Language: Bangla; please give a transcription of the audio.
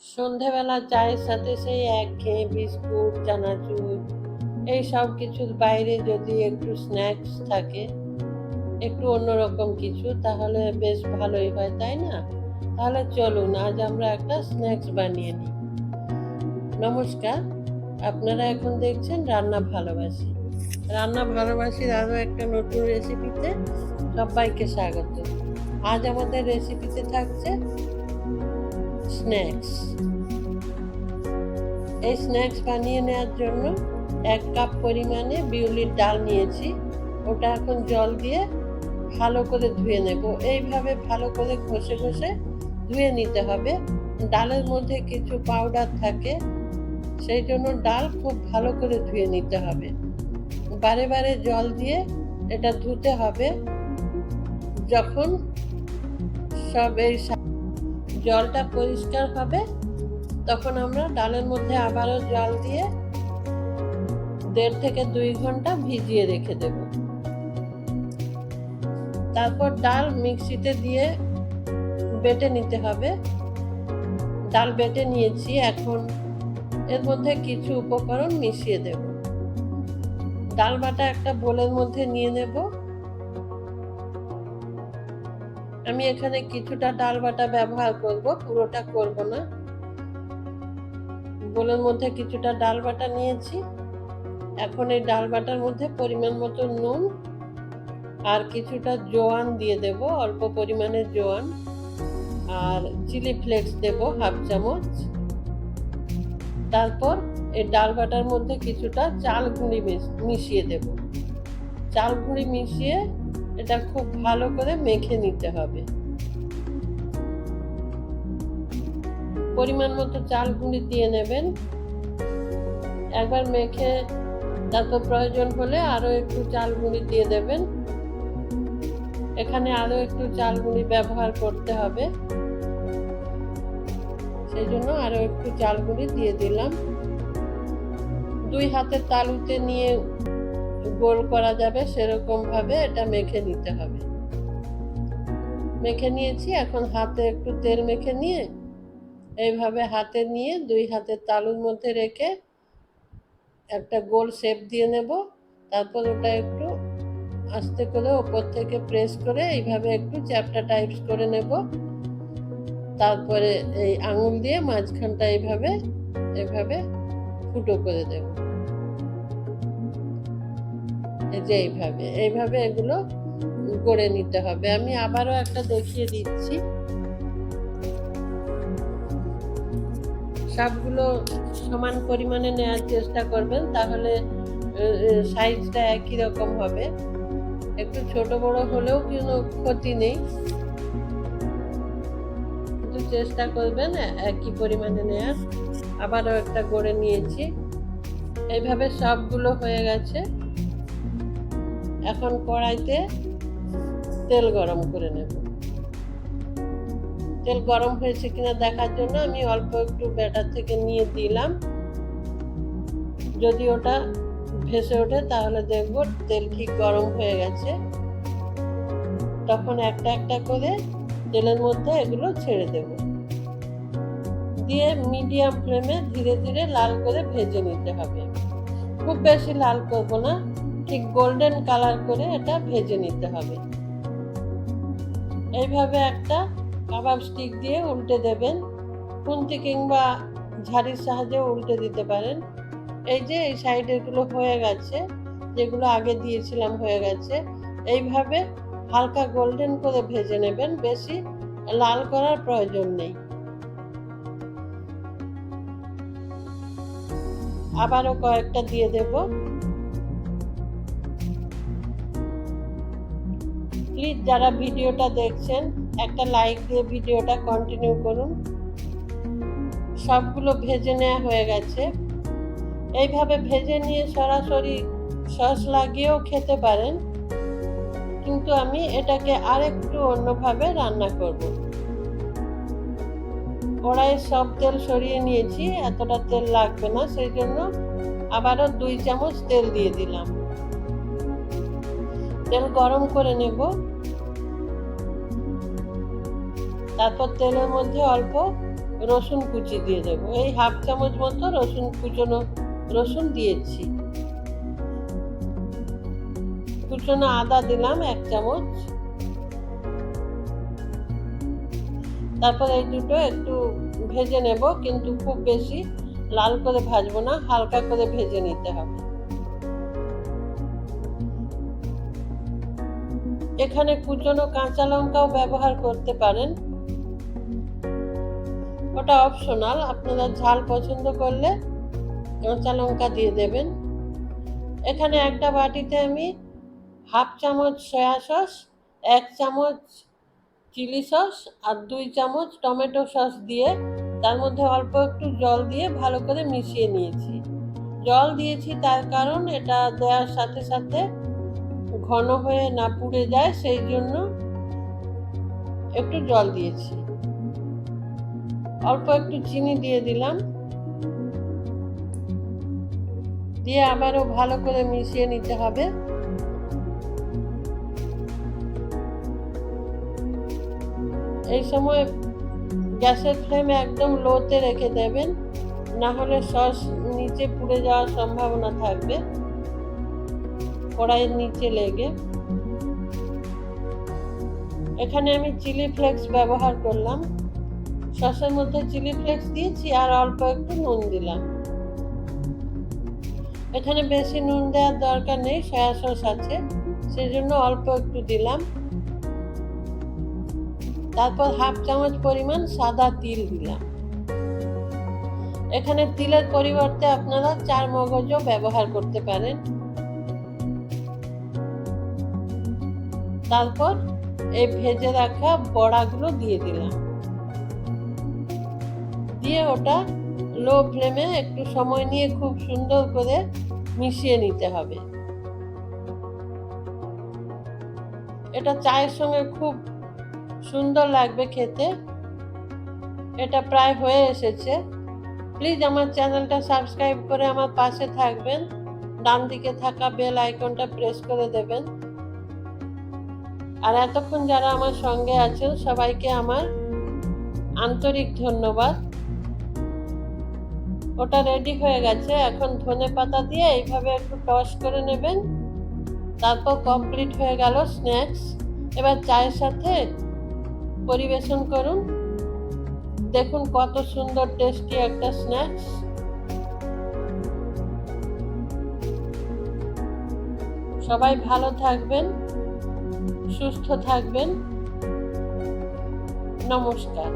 সন্ধেবেলা চায়ের সাথে সেই একঘেয়ে বিস্কুট, চানাচুর এই সব কিছুর বাইরে যদি একটু স্ন্যাক্স থাকে, একটু অন্যরকম কিছু, তাহলে বেশ ভালোই হয়, তাই না? তাহলে চলুন আজ আমরা একটা স্ন্যাক্স বানিয়ে নিই। নমস্কার, আপনারা এখন দেখছেন রান্না ভালোবাসি। রান্না ভালোবাসির আরও একটা নতুন রেসিপিতে সবাইকে স্বাগত। আজ আমাদের রেসিপিতে থাকছে স্ন্যাক্স। এই স্ন্যাক্স বানিয়ে নেওয়ার জন্য 1 কাপ পরিমাণে বিউলির ডাল নিয়েছি। ওটা এখন জল দিয়ে ভালো করে ধুয়ে নেব। এইভাবে ভালো করে ঘষে ঘষে ধুয়ে নিতে হবে। ডালের মধ্যে কিছু পাউডার থাকে, সেই জন্য ডাল খুব ভালো করে ধুয়ে নিতে হবে। বারে বারে জল দিয়ে এটা ধুতে হবে। যখন সব এই জলটা পরিষ্কার হবে, তখন আমরা ডালের মধ্যে আবারও জল দিয়ে 1.5 থেকে 2 ঘন্টা ভিজিয়ে রেখে দেব। তারপর ডাল মিক্সিতে দিয়ে বেটে নিতে হবে। ডাল বেটে নিয়েছি, এখন এর মধ্যে কিছু উপকরণ মিশিয়ে দেব। ডাল বাটা একটা বোলের মধ্যে নিয়ে নেব। আমি এখানে কিছুটা ডাল বাটা ব্যবহার করব, পুরোটা করব না। বোলের মধ্যে কিছুটা ডাল বাটা নিয়েছি। এখন এই ডাল বাটার মধ্যে পরিমাণ মতো নুন আর কিছুটা জোয়ান দিয়ে দেব, অল্প পরিমাণে জোয়ান, আর চিলি ফ্লেক্স দেব 1/2 চামচ। তারপর এই ডাল বাটার মধ্যে কিছুটা চাল গুঁড়ি মিশিয়ে দেব। চাল গুঁড়ি মিশিয়ে এটা খুব ভালো করে মেখে নিতে হবে। পরিমাণ মতো চাল গুঁড়ি দিয়ে নেবেন। একবার মেখে তারপর প্রয়োজন হলে আরও একটু চাল গুঁড়ি দিয়ে দেবেন। এখানে আরও একটু চাল গুঁড়ি ব্যবহার করতে হবে, সেই জন্য আরও একটু চাল গুঁড়ি দিয়ে দিলাম। 2 হাতের তালুতে নিয়ে গোল করা যাবে সেরকম ভাবে এটা মেখে নিতে হবে। মেখে নিয়েছি, এখন হাতে একটু তেল মেখে নিয়ে এইভাবে হাতে নিয়ে 2 হাতের তালুর মধ্যে রেখে একটা গোল শেপ দিয়ে নেব। তারপর ওটা একটু আস্তে করে ওপর থেকে প্রেস করে এইভাবে একটু চ্যাপ্টা টাইপস করে নেব। তারপরে এই আঙুল দিয়ে মাঝখানটা এইভাবে ফুটো করে দেব। এই যে এইভাবে এগুলো গড়ে নিতে হবে। আমি আবারও একটা দেখিয়ে দিচ্ছি। সবগুলো সমান পরিমাণে নেওয়ার চেষ্টা করবেন, তাহলে সাইজটা একই রকম হবে। একটু ছোট বড় হলেও কোনো ক্ষতি নেই, কিন্তু চেষ্টা করবেন একই পরিমাণে নেওয়ার। আবারও একটা গড়ে নিয়েছি। এইভাবে সবগুলো হয়ে গেছে। এখন কড়াইতে তেল গরম করে নেব। তেল গরম হয়েছে কিনা দেখার জন্য আমি অল্প একটু ব্যাটার থেকে নিয়ে দিলাম। যদি ওটা ভেসে ওঠে তাহলে দেখব তেল ঠিক গরম হয়ে গেছে। তখন একটা একটা করে তেলের মধ্যে এগুলো ছেড়ে দেব, দিয়ে মিডিয়াম ফ্লেমে ধীরে ধীরে লাল করে ভেজে নিতে হবে। খুব বেশি লাল করব না, ঠিক গোল্ডেন কালার করে এটা ভেজে নিতে হবে। এইভাবে একটা কাবাব স্টিক দিয়ে উল্টে দেবেন। খুন্তি কিংবা ঝাড়ির সাহায্যে উল্টে দিতে পারেন। এই যে এই সাইডেরগুলো হয়ে গেছে, যেগুলো আগে দিয়েছিলাম হয়ে গেছে। এইভাবে হালকা গোল্ডেন করে ভেজে নেবেন, বেশি লাল করার প্রয়োজন নেই। আবারও কয়েকটা দিয়ে দেব। প্লিজ যারা ভিডিওটা দেখছেন একটা লাইক দিয়ে ভিডিওটা কন্টিনিউ করুন। সবগুলো ভেজে নেওয়া হয়ে গেছে। এইভাবে ভেজে নিয়ে সরাসরি সস লাগিয়েও খেতে পারেন, কিন্তু আমি এটাকে আরেকটু অন্যভাবে রান্না করব। কড়াইয়ে সব তেল সরিয়ে নিয়েছি, এতটা তেল লাগবে না, সেই জন্য আবারও 2 চামচ তেল দিয়ে দিলাম। তেল গরম করে নেব। তারপর তেলের মধ্যে অল্প রসুন কুচি দিয়ে দেবো। এই হাফ চামচ মতো কুচনো রসুন দিয়েছি। কুচনো আদা দিলাম 1 চামচ। তারপর এই দুটো একটু ভেজে নেব, কিন্তু খুব বেশি লাল করে ভাজবো না, হালকা করে ভেজে নিতে হবে। এখানে কুচনো কাঁচা লঙ্কাও ব্যবহার করতে পারেন, ওটা অপশনাল। আপনারা ঝাল পছন্দ করলে কাঁচা লঙ্কা দিয়ে দেবেন। এখানে একটা বাটিতে আমি হাফ চামচ সয়া সস, 1 চামচ চিলি সস আর 2 চামচ টমেটো সস দিয়ে তার মধ্যে অল্প একটু জল দিয়ে ভালো করে মিশিয়ে নিয়েছি। জল দিয়েছি তার কারণ এটা দেওয়ার সাথে সাথে ঘন হয়ে না পুড়ে যায়, সেই জন্য একটু জল দিয়েছি। অল্প একটু চিনি দিয়ে দিলাম, দিয়ে আবারও ভালো করে মিশিয়ে নিতে হবে। এই সময় গ্যাসের ফ্লেম একদম লোতে রেখে দেবেন, না হলে সস নিচে পুড়ে যাওয়ার সম্ভাবনা থাকবে কড়াইয়ের নিচে লেগে। এখানে আমি চিলি ফ্লেক্স ব্যবহার করলাম, সসের মধ্যে চিলি ফ্লেক্স দিয়েছি আর অল্প একটু নুন দিলাম। এখানে বেশি নুন দেওয়ার দরকার নেই, সয়া সস আছে সেজন্য অল্প একটু দিলাম। তারপর হাফ চামচ পরিমাণ সাদা তিল দিলাম। এখানে তিলের পরিবর্তে আপনারা 4 মগজও ব্যবহার করতে পারেন। তারপর এই ভেজে রাখা বড়াগুলো দিয়ে দিলাম, দিয়ে ওটা লো ফ্লেমে একটু সময় নিয়ে খুব সুন্দর করে মিশিয়ে নিতে হবে। এটা চায়ের সঙ্গে খুব সুন্দর লাগবে খেতে। এটা প্রায় হয়ে এসেছে। প্লিজ আমার চ্যানেলটা সাবস্ক্রাইব করে আমার পাশে থাকবেন, ডান দিকে থাকা বেল আইকনটা প্রেস করে দেবেন। আর এতক্ষণ যারা আমার সঙ্গে আছেন সবাইকে আমার আন্তরিক ধন্যবাদ। ওটা রেডি হয়ে গেছে। এখন ধনেপাতা দিয়ে এইভাবে একটু টস করে নেবেন, তারপর কমপ্লিট হয়ে গেল স্ন্যাক্স। এবার চায়ের সাথে পরিবেশন করুন। দেখুন কত সুন্দর টেস্টি একটা স্ন্যাক্স। সবাই ভালো থাকবেন, সুস্থ থাকবেন। নমস্কার।